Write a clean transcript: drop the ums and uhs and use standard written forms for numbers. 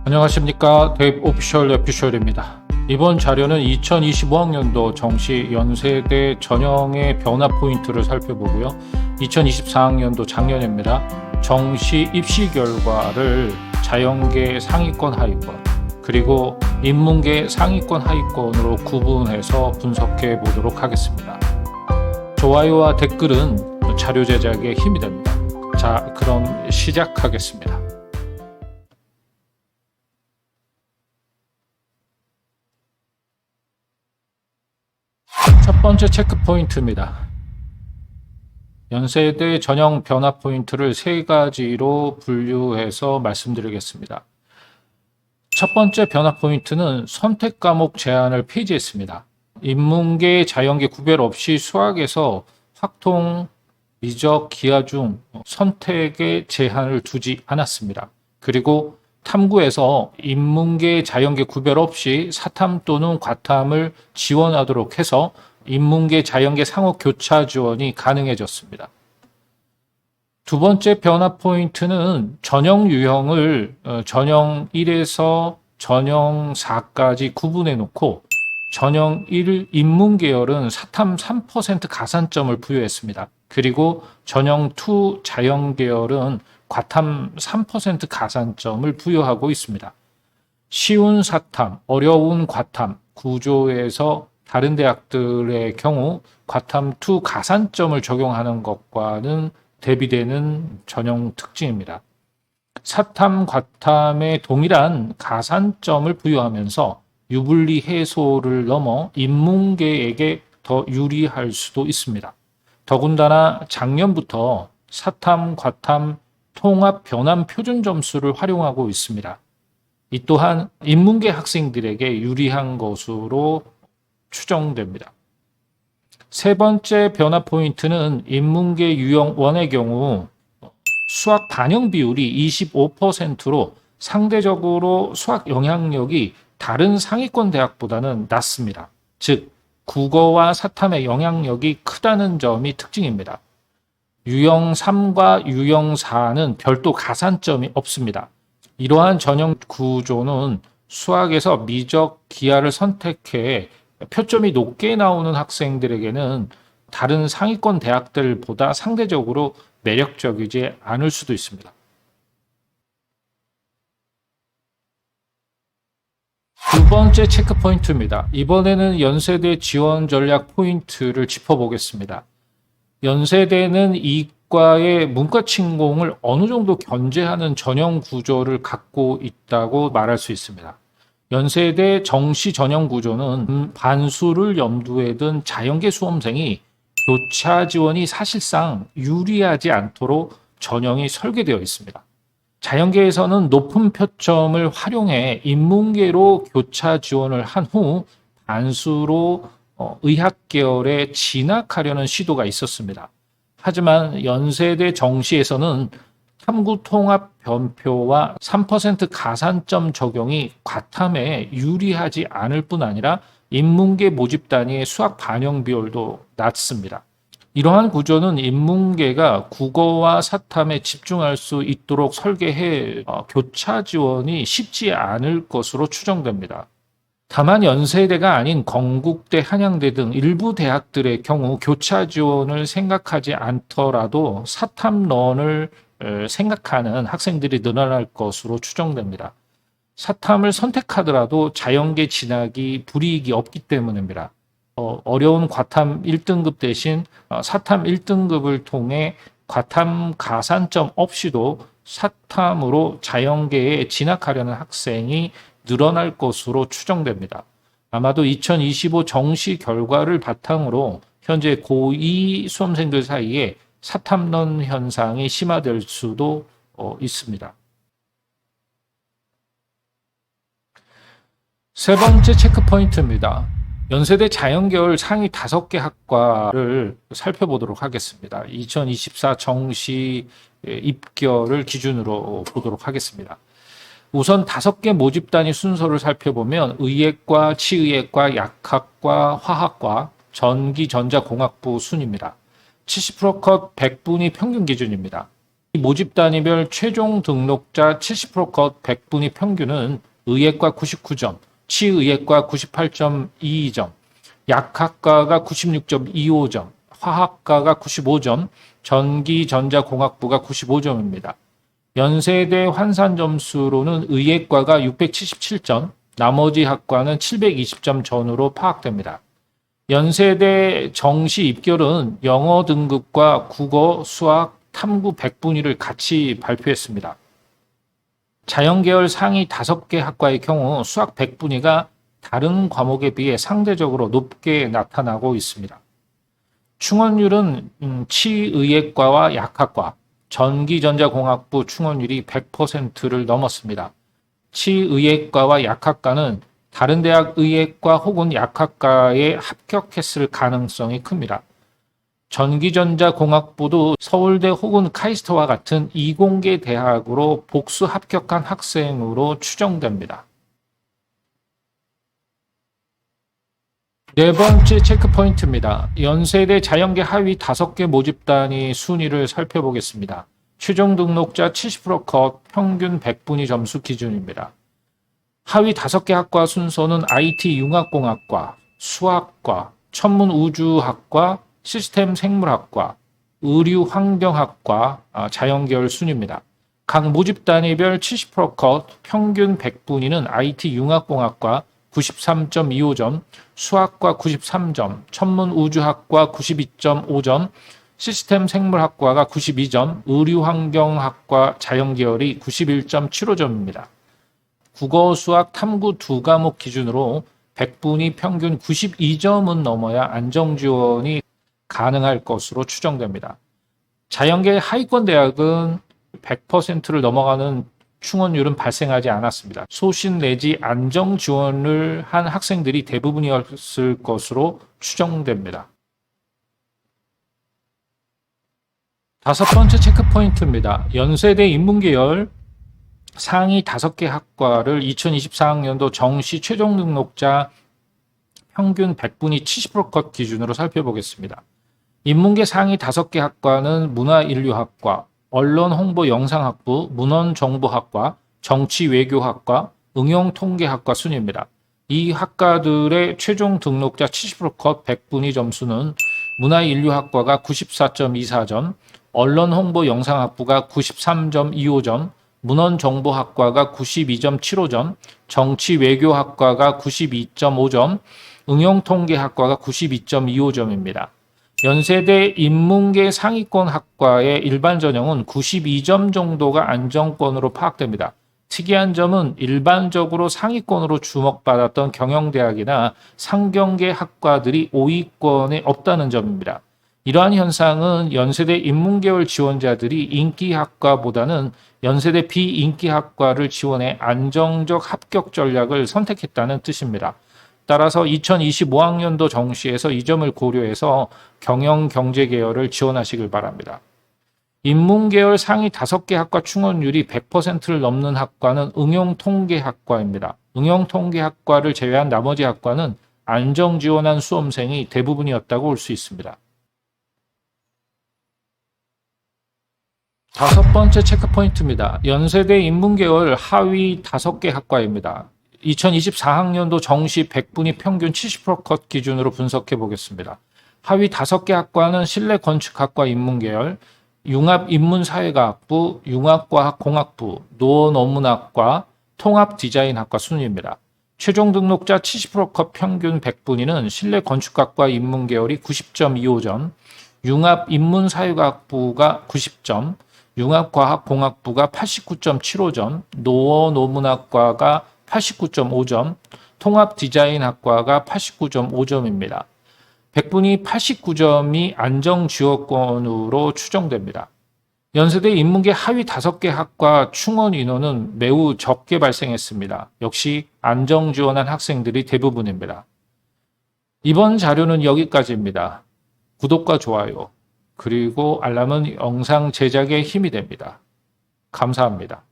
안녕하십니까. 데이브 오피셜입니다. 이번 자료는 2025학년도 정시 연세대 전형의 변화 포인트를 살펴보고요. 2024학년도 작년입니다. 정시 입시 결과를 자연계 상위권 하위권 그리고 인문계 상위권 하위권으로 구분해서 분석해 보도록 하겠습니다. 좋아요와 댓글은 자료 제작에 힘이 됩니다. 자, 그럼 시작하겠습니다. 첫 번째 체크 포인트입니다. 연세대 전형 변화 포인트를 세 가지로 분류해서 말씀드리겠습니다. 첫 번째 변화 포인트는 선택 과목 제한을 폐지했습니다. 인문계, 자연계 구별 없이 수학에서 확통, 미적, 기하 중 선택의 제한을 두지 않았습니다. 그리고 탐구에서 인문계, 자연계 구별 없이 사탐 또는 과탐을 지원하도록 해서 인문계, 자연계 상호 교차 지원이 가능해졌습니다. 두 번째 변화 포인트는 전형 유형을 전형 1에서 전형 4까지 구분해 놓고 전형 1 인문계열은 사탐 3% 가산점을 부여했습니다. 그리고 전형 2 자연계열은 과탐 3% 가산점을 부여하고 있습니다. 쉬운 사탐, 어려운 과탐 구조에서 다른 대학들의 경우 과탐 2 가산점을 적용하는 것과는 대비되는 전형 특징입니다. 사탐, 과탐에 동일한 가산점을 부여하면서 유불리 해소를 넘어 인문계에게 더 유리할 수도 있습니다. 더군다나 작년부터 사탐, 과탐, 통합 변환 표준 점수를 활용하고 있습니다. 이 또한 인문계 학생들에게 유리한 것으로 추정됩니다. 세 번째 변화 포인트는 인문계 유형 1의 경우 수학 반영 비율이 25%로 상대적으로 수학 영향력이 다른 상위권 대학보다는 낮습니다. 즉, 국어와 사탐의 영향력이 크다는 점이 특징입니다. 유형 3과 유형 4는 별도 가산점이 없습니다. 이러한 전형 구조는 수학에서 미적, 기하를 선택해 표점이 높게 나오는 학생들에게는 다른 상위권 대학들보다 상대적으로 매력적이지 않을 수도 있습니다. 두 번째 체크 포인트입니다. 이번에는 연세대 지원 전략 포인트를 짚어보겠습니다. 연세대는 이과의 문과 침공을 어느 정도 견제하는 전형 구조를 갖고 있다고 말할 수 있습니다. 연세대 정시 전형 구조는 반수를 염두에 둔 자연계 수험생이 교차 지원이 사실상 유리하지 않도록 전형이 설계되어 있습니다. 자연계에서는 높은 표점을 활용해 인문계로 교차 지원을 한 후 반수로 의학 계열에 진학하려는 시도가 있었습니다. 하지만 연세대 정시에서는 탐구 통합 변표와 3% 가산점 적용이 과탐에 유리하지 않을 뿐 아니라 인문계 모집 단위의 수학 반영 비율도 낮습니다. 이러한 구조는 인문계가 국어와 사탐에 집중할 수 있도록 설계해 교차 지원이 쉽지 않을 것으로 추정됩니다. 다만 연세대가 아닌 건국대, 한양대 등 일부 대학들의 경우 교차 지원을 생각하지 않더라도 사탐런을 생각하는 학생들이 늘어날 것으로 추정됩니다. 사탐을 선택하더라도 자연계 진학이 불이익이 없기 때문입니다. 어려운 과탐 1등급 대신 사탐 1등급을 통해 과탐 가산점 없이도 사탐으로 자연계에 진학하려는 학생이 늘어날 것으로 추정됩니다. 아마도 2025 정시 결과를 바탕으로 현재 고2 수험생들 사이에 사탐론 현상이 심화될 수도 있습니다. 세 번째 체크 포인트입니다. 연세대 자연계열 상위 5개 학과를 살펴보도록 하겠습니다. 2024 정시 입결을 기준으로 보도록 하겠습니다. 우선 5개 모집 단위 순서를 살펴보면 의예과, 치의예과, 약학과, 화학과, 전기, 전자, 공학부 순입니다. 70% 컷 100분이 평균 기준입니다. 모집 단위별 최종 등록자 70% 컷 100분위 평균은 의예과 99점, 치의예과 98.22점, 약학과가 96.25점, 화학과가 95점, 전기전자공학부가 95점입니다. 연세대 환산 점수로는 의예과가 677점, 나머지 학과는 720점 전후로 파악됩니다. 연세대 정시 입결은 영어 등급과 국어, 수학, 탐구 100분위를 같이 발표했습니다. 자연계열 상위 5개 학과의 경우 수학 100분위가 다른 과목에 비해 상대적으로 높게 나타나고 있습니다. 충원율은 치의예과와 약학과, 전기전자공학부 충원율이 100%를 넘었습니다. 치의예과와 약학과는 다른 대학 의예과 혹은 약학과에 합격했을 가능성이 큽니다. 전기전자공학부도 서울대 혹은 카이스트와 같은 이공계 대학으로 복수 합격한 학생으로 추정됩니다. 네 번째 체크포인트입니다. 연세대 자연계 하위 5개 모집단위 순위를 살펴보겠습니다. 최종 등록자 70% 컷 평균 100분위 점수 기준입니다. 하위 5개 학과 순서는 IT 융합공학과, 수학과, 천문우주학과, 시스템 생물학과, 의류환경학과, 자연계열 순입니다. 각 모집 단위별 70% 컷 평균 100분위는 IT 융합공학과 93.25점, 수학과 93점, 천문우주학과 92.5점, 시스템 생물학과가 92점, 의류환경학과 자연계열이 91.75점입니다. 국어, 수학, 탐구 2과목 기준으로 100분위 평균 92점은 넘어야 안정지원이 가능할 것으로 추정됩니다. 자연계 하위권 대학은 100%를 넘어가는 충원율은 발생하지 않았습니다. 소신 내지 안정 지원을 한 학생들이 대부분이었을 것으로 추정됩니다. 5번째 체크포인트입니다. 연세대 인문계열 상위 5개 학과를 2024학년도 정시 최종 등록자 평균 100분위 70%컷 기준으로 살펴보겠습니다. 인문계 상위 5개 학과는 문화인류학과, 언론홍보영상학부, 문헌정보학과, 정치외교학과, 응용통계학과 순입니다. 이 학과들의 최종 등록자 70%컷 100분위 점수는 문화인류학과가 94.24점, 언론홍보영상학부가 93.25점, 문헌정보학과가 92.75점, 정치외교학과가 92.5점, 응용통계학과가 92.25점입니다. 연세대 인문계 상위권 학과의 일반 전형은 92점 정도가 안정권으로 파악됩니다. 특이한 점은 일반적으로 상위권으로 주목받았던 경영대학이나 상경계 학과들이 5위권에 없다는 점입니다. 이러한 현상은 연세대 인문계열 지원자들이 인기학과보다는 연세대 비인기학과를 지원해 안정적 합격 전략을 선택했다는 뜻입니다. 따라서 2025학년도 정시에서 이 점을 고려해서 경영경제계열을 지원하시길 바랍니다. 인문계열 상위 5개 학과 충원율이 100%를 넘는 학과는 응용통계학과입니다. 응용통계학과를 제외한 나머지 학과는 안정지원한 수험생이 대부분이었다고 볼 수 있습니다. 5번째 체크포인트입니다. 연세대 인문계열 하위 5개 학과입니다. 2024학년도 정시 100분위 평균 70%컷 기준으로 분석해 보겠습니다. 하위 5개 학과는 실내건축학과 인문계열, 융합인문사회과학부, 융합과학공학부, 노원어문학과, 통합디자인학과 순입니다. 최종 등록자 70%컷 평균 100분위는 실내건축학과 인문계열이 90.25점, 융합인문사회과학부가 90점, 융합과학공학부가 89.75점, 노원어문학과가 89.5점, 통합디자인학과가 89.5점입니다. 100분위 89점이 안정지원권으로 추정됩니다. 연세대 인문계 하위 5개 학과 충원 인원은 매우 적게 발생했습니다. 역시 안정지원한 학생들이 대부분입니다. 이번 자료는 여기까지입니다. 구독과 좋아요, 그리고 알람은 영상 제작에 힘이 됩니다. 감사합니다.